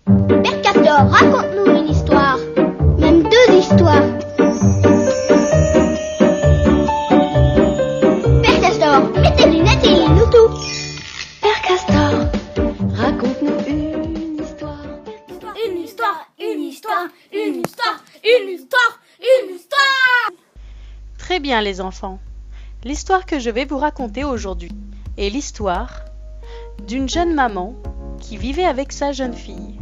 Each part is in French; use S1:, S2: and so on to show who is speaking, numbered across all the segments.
S1: Père Castor, raconte-nous une histoire. Même deux histoires. Père Castor, mets tes lunettes et lis-nous tout.
S2: Père Castor, raconte-nous une histoire.
S3: Une histoire, une histoire, une histoire, une histoire, une histoire.
S4: Très bien les enfants. L'histoire que je vais vous raconter aujourd'hui est l'histoire d'une jeune maman qui vivait avec sa jeune fille.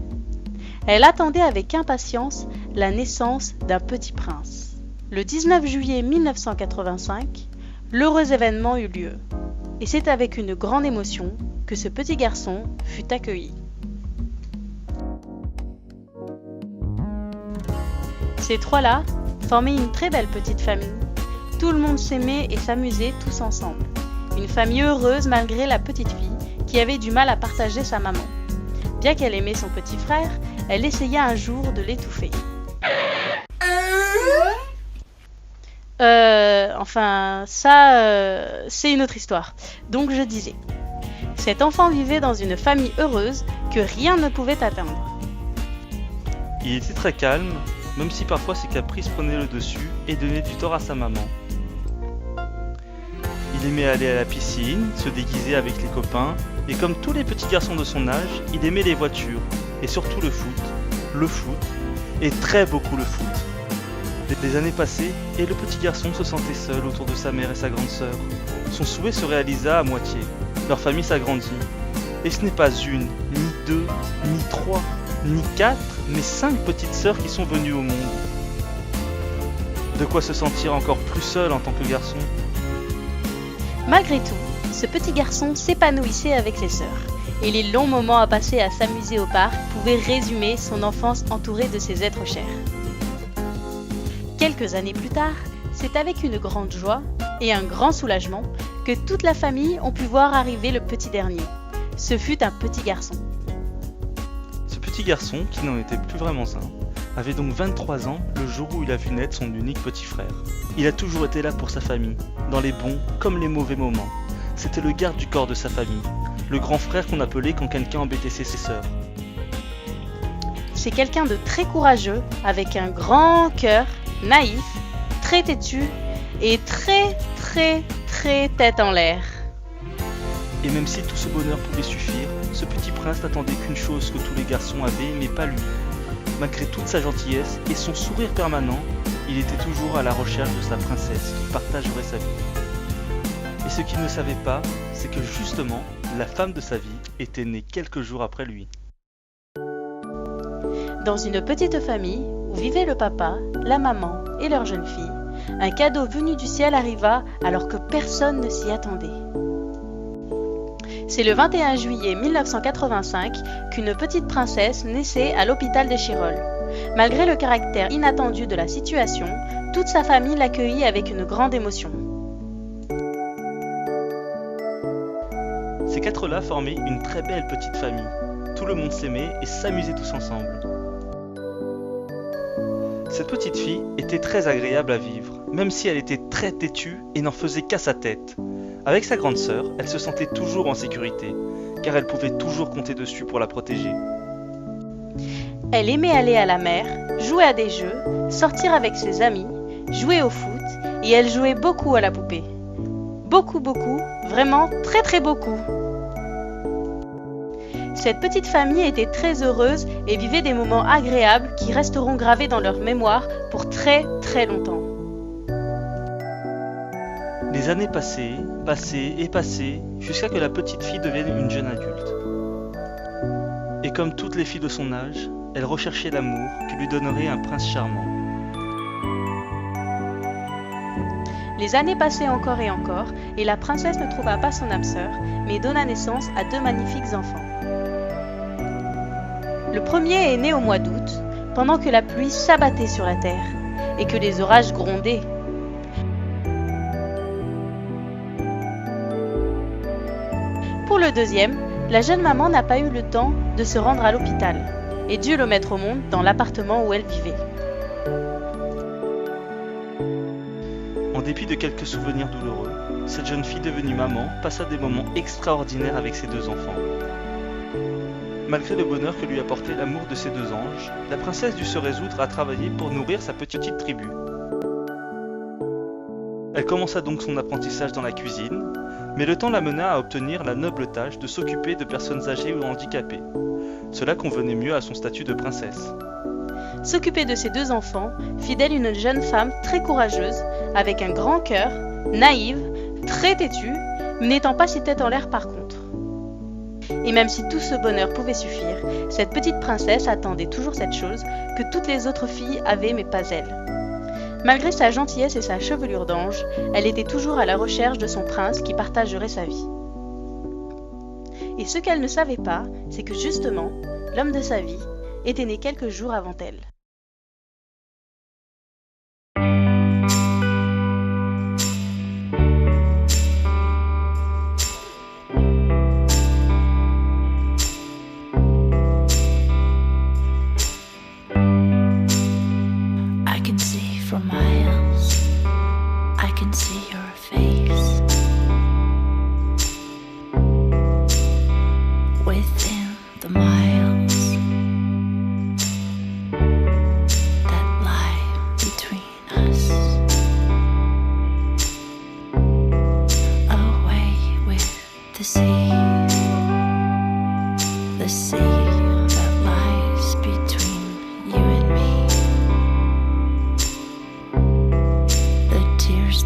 S4: Elle attendait avec impatience la naissance d'un petit prince. Le 19 juillet 1985, l'heureux événement eut lieu. Et c'est avec une grande émotion que ce petit garçon fut accueilli. Ces trois-là formaient une très belle petite famille. Tout le monde s'aimait et s'amusait tous ensemble. Une famille heureuse malgré la petite fille qui avait du mal à partager sa maman. Bien qu'elle aimait son petit frère, elle essaya un jour de l'étouffer. C'est une autre histoire. Donc je disais, cet enfant vivait dans une famille heureuse que rien ne pouvait atteindre.
S5: Il était très calme, même si parfois ses caprices prenaient le dessus et donnaient du tort à sa maman. Il aimait aller à la piscine, se déguiser avec les copains, et comme tous les petits garçons de son âge, il aimait les voitures, et surtout le foot, et très beaucoup le foot. Les années passaient, et le petit garçon se sentait seul autour de sa mère et sa grande sœur. Son souhait se réalisa à moitié, leur famille s'agrandit. Et ce n'est pas une, ni deux, ni trois, ni quatre, mais 5 petites sœurs qui sont venues au monde. De quoi se sentir encore plus seul en tant que garçon.
S4: Malgré tout, ce petit garçon s'épanouissait avec ses sœurs, et les longs moments à passer à s'amuser au parc pouvaient résumer son enfance entourée de ses êtres chers. Quelques années plus tard, c'est avec une grande joie et un grand soulagement que toute la famille ont pu voir arriver le petit dernier. Ce fut un petit garçon.
S5: Ce petit garçon, qui n'en était plus vraiment un, avait donc 23 ans le jour où il a vu naître son unique petit frère. Il a toujours été là pour sa famille, dans les bons comme les mauvais moments. C'était le garde du corps de sa famille, le grand frère qu'on appelait quand quelqu'un embêtait ses sœurs.
S4: C'est quelqu'un de très courageux, avec un grand cœur, naïf, très têtu et très tête en l'air.
S5: Et même si tout ce bonheur pouvait suffire, ce petit prince n'attendait qu'une chose que tous les garçons avaient, mais pas lui. Malgré toute sa gentillesse et son sourire permanent, il était toujours à la recherche de sa princesse qui partagerait sa vie. Et ce qu'il ne savait pas, c'est que justement, la femme de sa vie était née quelques jours après lui.
S4: Dans une petite famille où vivaient le papa, la maman et leur jeune fille, un cadeau venu du ciel arriva alors que personne ne s'y attendait. C'est le 21 juillet 1985 qu'une petite princesse naissait à l'hôpital d'Échirolles. Malgré le caractère inattendu de la situation, toute sa famille l'accueillit avec une grande émotion.
S5: Ces 4-là formaient une très belle petite famille. Tout le monde s'aimait et s'amusait tous ensemble. Cette petite fille était très agréable à vivre, même si elle était très têtue et n'en faisait qu'à sa tête. Avec sa grande sœur, elle se sentait toujours en sécurité, car elle pouvait toujours compter dessus pour la protéger.
S4: Elle aimait aller à la mer, jouer à des jeux, sortir avec ses amis, jouer au foot, et elle jouait beaucoup à la poupée. Beaucoup, vraiment très beaucoup. Cette petite famille était très heureuse et vivait des moments agréables qui resteront gravés dans leur mémoire pour très longtemps.
S5: Les années passaient, jusqu'à que la petite fille devienne une jeune adulte. Et comme toutes les filles de son âge, elle recherchait l'amour qui lui donnerait un prince charmant.
S4: Les années passaient encore et encore, et la princesse ne trouva pas son âme sœur, mais donna naissance à 2 magnifiques enfants. Le premier est né au mois d'août, pendant que la pluie s'abattait sur la terre, et que les orages grondaient. Pour le deuxième, la jeune maman n'a pas eu le temps de se rendre à l'hôpital et dut le mettre au monde dans l'appartement où elle vivait.
S5: En dépit de quelques souvenirs douloureux, cette jeune fille devenue maman passa des moments extraordinaires avec ses 2 enfants. Malgré le bonheur que lui apportait l'amour de ses deux anges, la princesse dut se résoudre à travailler pour nourrir sa petite tribu. Elle commença donc son apprentissage dans la cuisine, mais le temps la mena à obtenir la noble tâche de s'occuper de personnes âgées ou handicapées. Cela convenait mieux à son statut de princesse.
S4: S'occuper de ses deux enfants fit d'elle une jeune femme très courageuse, avec un grand cœur, naïve, très têtue, mais n'étant pas si tête en l'air par contre. Et même si tout ce bonheur pouvait suffire, cette petite princesse attendait toujours cette chose que toutes les autres filles avaient mais pas elle. Malgré sa gentillesse et sa chevelure d'ange, elle était toujours à la recherche de son prince qui partagerait sa vie. Et ce qu'elle ne savait pas, c'est que justement, l'homme de sa vie était né quelques jours avant elle.
S2: For miles, I can see your face within the miles that lie between us. Away with the sea that lies between you and me.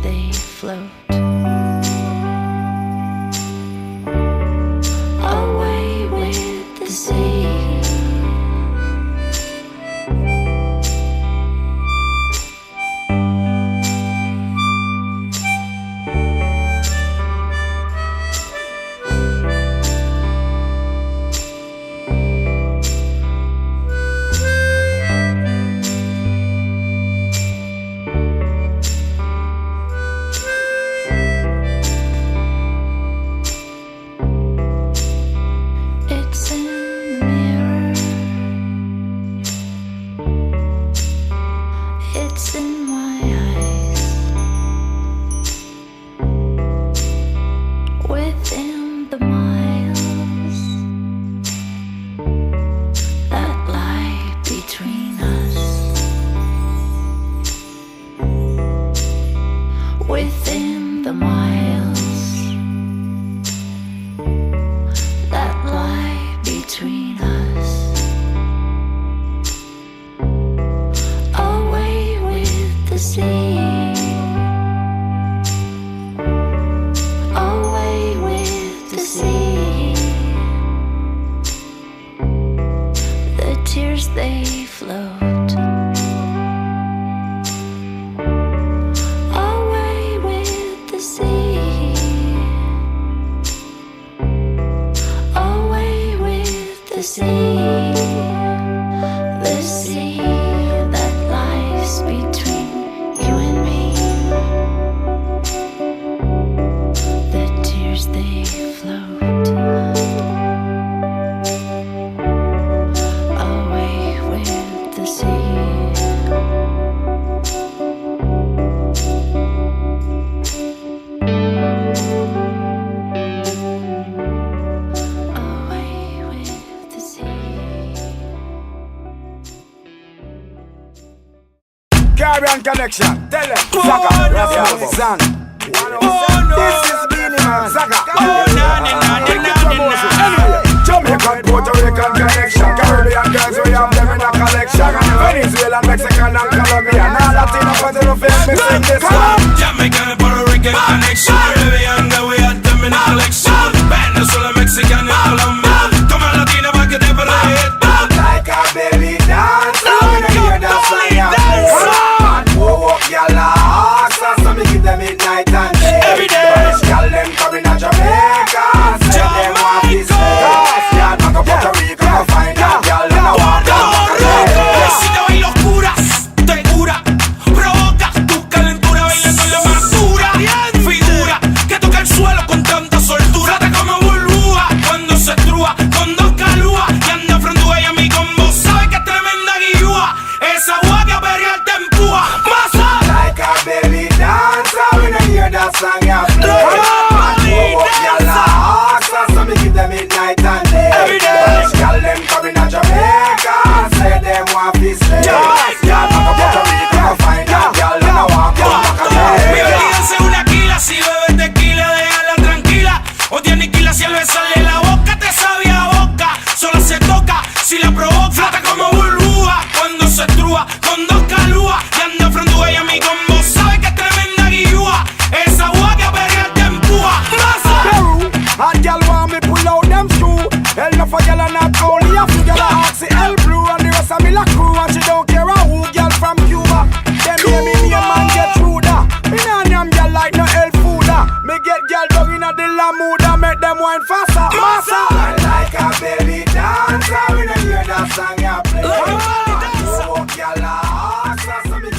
S2: They float away with the sea. It's in my eyes, within the miles that lie between us, within the miles that lie between us. The sea, away with the sea. The tears they float away with the sea, away with the sea. The sea that lies between you and me. The tears they float away with the sea. Away with the sea.
S6: Caribbean Connection, tell them Zaga, Rascal, this is Beanie Man, Zaga. Anyway, Jamaican, Puerto Rican Connection, Caribbean girls, we have them in a collection. Venezuela, Mexican and Colombian, all Latino countries of fame, we sing this one.
S7: Jamaican and Puerto Rican Connection, Caribbean girls, we have them in a collection. Venezuela, Mexican and Colombian, come on Latino, back it up and hit.
S6: Like a baby dance, we don't hear that fire. Y'all are so me give them midnight and day.
S7: Every day.
S6: Y'all them coming to Jamaica, say them want this place. Y'all back up Puerto Rico, go find out. Y'all don't want to
S7: Si te voy locuras, te
S6: them true. Hell no for girl and not only a few girl a Oxy L Blue and the rest of me la crew and she don't care a who girl from Cuba. Them hear me name and get through that. Me nah name girl like no health food. Me get girl down inna the la mood and make them wine faster. Massa. I like a belly dancer when I hear that song you play. Oh, girl a Oxy, so me